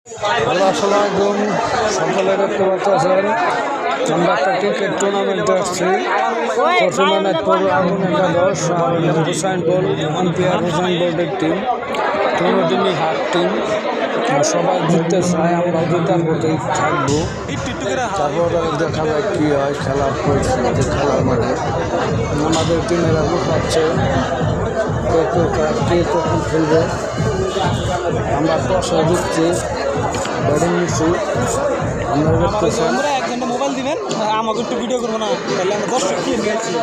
Hello, আসসালামু আলাইকুম। সকালে দেখতে পাচ্ছেন আমরা একটা ক্রিকেট টুর্নামেন্টে আসছি। প্রথমে নাটপুর আগুন একাদশ আর হুসাইনপুর আম্পিয়ার হুসাইনপুরের টিম, দুটো টিমই হার টিম। সবাই জিততে চায়, আমরা জিতার প্রতি থাকবো। তারপর দেখা যায় কী হয় খেলার পরিস্থিতি, খেলার মাঠে আমাদের টিমেরা পাচ্ছে কে কখন খেলবে। আমরা টসে জিতছি, ব্যাটিং নিচ্ছি। আমরা দেখতেছেন মোবাইল দিবেন, আমাকে একটু ভিডিও করবো না, তাহলে আমরা দর্শক কি নিয়েছি।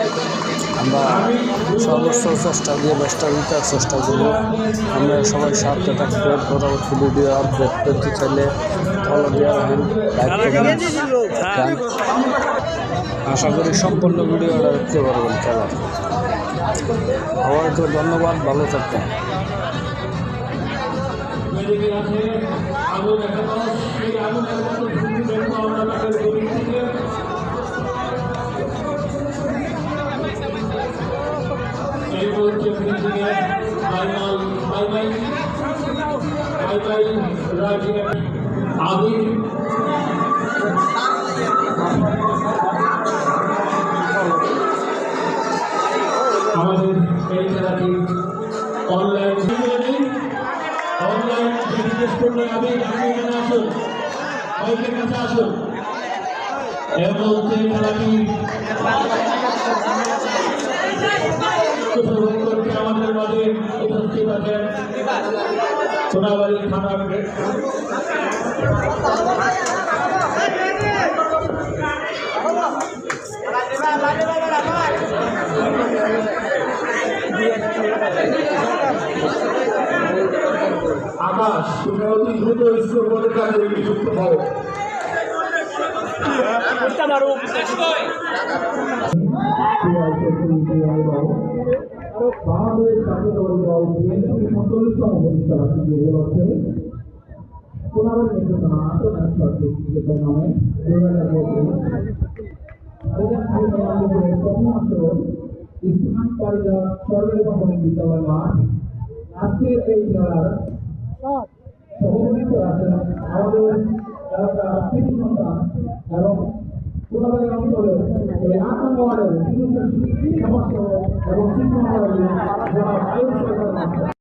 আমরা সর্বোচ্চ চেষ্টা দিয়ে ম্যাচটা জিতার চেষ্টা করব। আমরা সবাই সাথে থাকতে পরবর্তী ভিডিও আপডেট করতে চাইলে ফলো দিয়ে রাখেন, লাইক করবেন। আশা করি সম্পূর্ণ ভিডিওটা দেখতে পারবেন খেলার। সবাইকে ধন্যবাদ, ভালো থাকবেন। আমাদের এই খেলাটি অনলাইন জিজ্ঞেস করলে আমি এখানে আসুন, মাইকের কাছে আসুন এবং সেই খেলাটি উপভোগ করতে আমাদের মাঝে উপস্থিত আছেন সোনাবাড়ি থানার আকাশ, তুমি অতি দ্রুত স্কোর বোর্ডের কাছে নিযুক্ত হও। বাংলাদেশ জাতীয়তাবাদী দল বিএনপির ৪৫তম প্রতিষ্ঠা বার্ষিকী উপলক্ষে সোনাবাড়ি মেট্রো আন্তর্জাতিক ক্রিকেট টুর্নামেন্ট ২০২৫ প্রথম আসর ইসলাম পারিজাত সরকারি প্রাথমিক বিদ্যালয় মাঠ। আজকের এই খেলার সভাপতিত্ব আছেন আমাদের এলাকার কৃষি সন্তান এবং সোনাবাড়ি অঞ্চলের এই ৮ নম্বর ওয়ার্ডের সদস্য এবং শিক্ষক